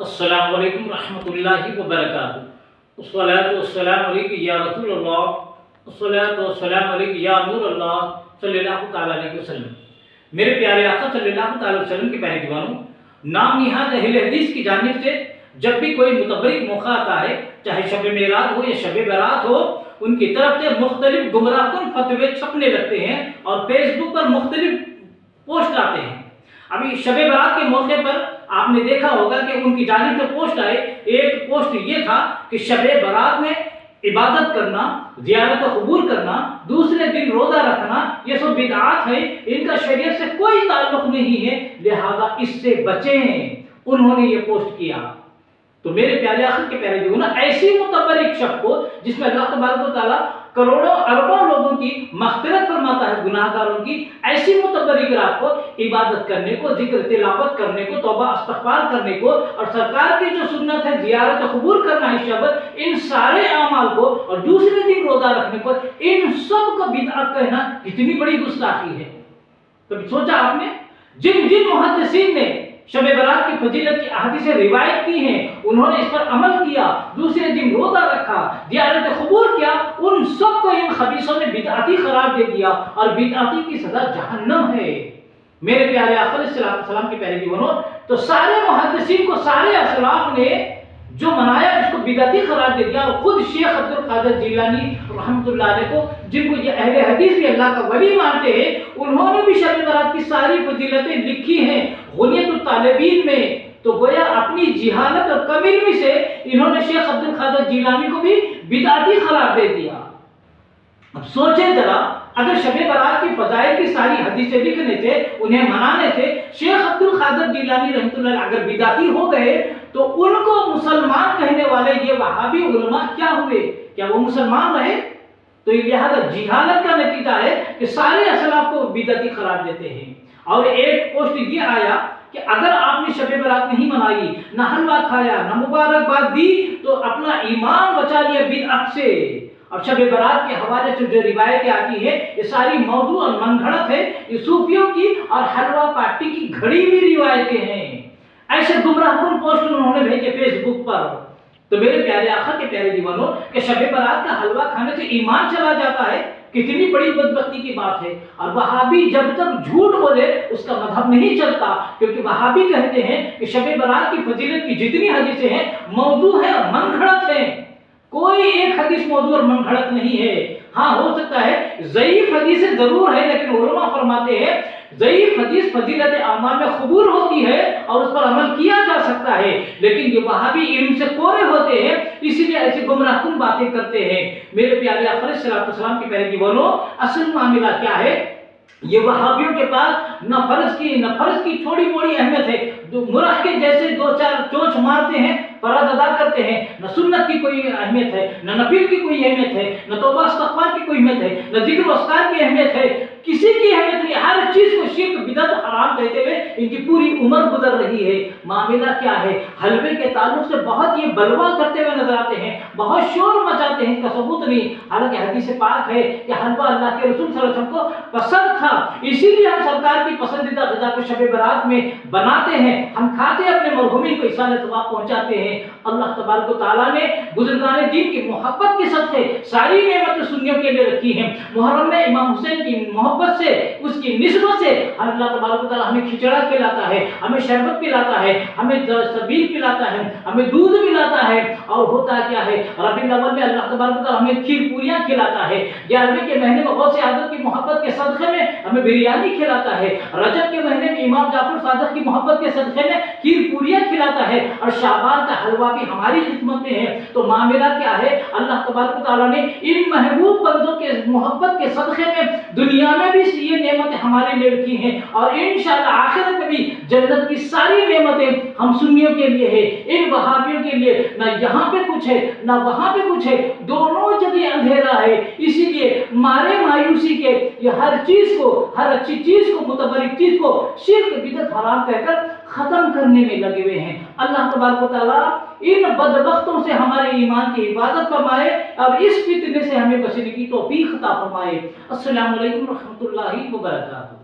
अस्सलामु अलैकुम रहमतुल्लाहि व बरकातुहू। अस्सलातु वस्सलामु अलैका या रसूल अल्लाह, अस्सलातु वस्सलामु अलैका या नूर अल्लाह सल्लल्लाहु तआला अलैहि वसल्लम। मेरे प्यारे आका सल्लल्लाहु तआला अलैहि वसल्लम के प्यारे दीवानों, नाम निहाद अहले हदीस की जानिब से जब भी कोई मुतबरिक मौका आता है, चाहे शब मेराज हो या शब बारात हो, उनकी तरफ से मुख्तलिफ गुमराहकुन फतवे छपने लगते हैं और फेसबुक पर मुख्तलिफ पोस्ट आते हैं। अभी शब बारात के मौके पर आपने देखा होगा कि उनकी जानिब से पोस्ट आए। एक पोस्ट ये था कि शब बारात में इबादत करना, ज़ियारत कबूल करना, दूसरे दिन रोज़ा रखना, ये सब बिदआत है, इनका शरीयत से कोई ताल्लुक नहीं है, लिहाजा इससे बचें। उन्होंने ये पोस्ट किया। तो मेरे प्यारे आखिर के प्यारे जो ना, ऐसी मुतबरिक शख्स को जिसमें अल्लाह तबारक व तआला करोड़ों अरबों लोगों की मग़फ़िरत फरमाता है, गुनाहगारों की, ऐसी मुतबरिक रात को इबादत करने को, जिक्र तिलावत करने को, तौबा इस्तग़फ़ार करने को और सरकार की जो सुन्नत है ज़ियारत कबूल करना है शब, इन सारे अमाल को और दूसरे दिन रोज़ा रखने को, इन सब को बिदअत कहना कितनी बड़ी गुस्ताखी है। कभी सोचा आपने? जिन जिन मुहद्दिसीन ने शब बारात की फजीलत की अहादीसें रिवायत की हैं, उन्होंने इस पर अमल किया, दूसरे दिन रोज़ा रखा, ज़ियारत कबूल किया, उन सब को इन खबीसों ने बिदअती करार दे दिया और बिदअती की सज़ा जहन्नम है। मेरे प्यारे आका अलैहि सलाम के प्यारे दीवानों, तो सारे मुहद्दिसीन को, सारे असलाफ ने जो मनाया इसको बिदअती करार दे दिया। और खुद शेख अब्दुल कादिर जिलानी रहमतुल्लाह अलैह को, जिनको ये अहले हदीस भी अल्लाह का वली मानते हैं, उन्होंने भी शब बारात की सारी फजीलतें लिखी हैं गुनियतुत तालिबीन में। तो गोया अपनी जिहालत और कमीनी से इन्होंने शेख अब्दुल कादिर जिलानी को भी बिदअती करार दे दिया। अब सोचे जरा, अगर शब बारात की फजाइल की सारी हदीसें लिखने से, उन्हें मनाने से शेख अब्दुल कादिर जिलानी रहमतुल्लाह अगर बिदअती हो गए, तो उनको मुसलमान कहने वाले ये वहाबी उलमा क्या हुए? क्या वो मुसलमान रहे? तो ये लिहाजा जिहालत का नतीजा है कि सारे असलाफ को बिदअती करार देते हैं। और एक पोस्ट ये आया कि अगर आपने शब बारात नहीं मनाई, ना हलवा खाया, ना मुबारकबाद दी, तो अपना ईमान बचा लिया बिदअत से। और शब बारात के हवाले से जो रिवायतें आती है, ये सारी मौजू और मनगढ़ंत है, ये सूफियों की और हलवा पार्टी की घड़ी हुई रिवायतें हैं। ऐसे गुमराहकुन पोस्ट उन्होंने भेजे फेसबुक पर। तो मेरे प्यारे आका के प्यारे दीवानों, कि शब बारात का हलवा खाने से ईमान चला जाता है, कितनी बड़ी बदबख्ती की बात है। और वहाबी जब तक झूठ बोले उसका मजहब नहीं चलता, क्योंकि वहाबी कहते हैं कि शब बारात की फजीलत की जितनी हदीसें हैं मौजू है और मनगढ़ंत है, कोई एक हदीस मौजू और मनगढ़ंत नहीं है। हाँ, हो सकता है ज़ईफ हदीसें जरूर है, लेकिन उलमा फरमाते हैं ज़ईफ हदीस फजीलत आमाल में कबूल होती है और उस पर अमल किया जा सकता है, लेकिन ये वहाबी इल्म से कोरे होते हैं, इसीलिए ऐसी गुमराहकुन बातें करते हैं। मेरे प्यारे आका अलैहिस्सलाम के प्यारे दीवानों, असल मामला क्या है? ये वहाबियों के पास न फर्ज की थोड़ी मोड़ी अहमियत है, जो मुरह के जैसे दो चार चोंच मारते हैं, फर्ज अदा करते हैं, न सुन्नत की कोई अहमियत है, न नफिल की कोई अहमियत है, न तौबा इस्तग़फ़ार की कोई अहमियत है, न जिक्र अस्कार की अहमियत है, किसी की अहमियत नहीं। हर चीज को शिर्क बिदअत हराम कहते हुए इनकी पूरी उम्र गुजर रही है। मामला क्या है? हलवे के ताल्लुक से बहुत ये बलवा करते हुए नजर आते हैं, बहुत शोर मचाते हैं, इसका सबूत नहीं। हालांकि हदीस पाक है कि हलवा अल्लाह के रसूल सल्लल्लाहु अलैहि वसल्लम को पसंद था, इसीलिए हम सरकार की पसंदीदा ग़िज़ा को शब बारात में बनाते हैं, हम खाते हैं, अपने मरहूमीन को इसाले सवाब पहुंचाते हैं। अल्लाह तबारक व तआला ने बुजुर्गान दीन की मोहब्बत के सदक़े सारी नेमतें सुन्नियों के लिए रखी हैं। मुहर्रम में इमाम हुसैन की मोहब्बत से, उसकी निस्बत से अल्लाह तबारक व तआला हमें खिचड़ा खिलाता है, हमें शरबत पिलाता है, हमें सबील पिलाता है, हमें दूध पिलाता है। और होता क्या है? रबीउल अव्वल में अल्लाह तबारक व तआला हमें खीर पूरियां खिलाता है। 11वें के महीने में गौसे आज़म की मोहब्बत के सदक़े में हमें बिरयानी खिलाता है। रजब के महीने में इमाम जाफर सादिक की मोहब्बत के सदक़े में खीर पूरियां खिलाता है। और शाबान का हलवा भी हमारी खिदमत में है। तो मामला क्या है? अल्लाह तबारक व तआला ने इन महबूब बंदों के मोहब्बत के सदक़े में दुनिया में भी ये नेमतें हमारे लिए रखी हैं, और इंशाअल्लाह आखिरत में भी जन्नत की सारी नेमतें हम सुन्नियों के लिए है। इन वहाबियों के लिए ना यहाँ पे कुछ है ना वहाँ पे कुछ है, दोनों जगह अंधेरा है। इसीलिए मारे मायूसी के ये हर चीज को, हर अच्छी चीज को, मुतबरिक चीज को शिर्क बिदअत हराम कहकर खत्म करने में लगे हुए हैं। अल्लाह तबारक व तआला इन बदबख्तों से हमारे ईमान की हिफाजत फरमाए और इस फितने से हमें बचने की तौफीक अता फरमाए। अस्सलामु अलैकुम रहमतुल्लाहि व बरकातुहू।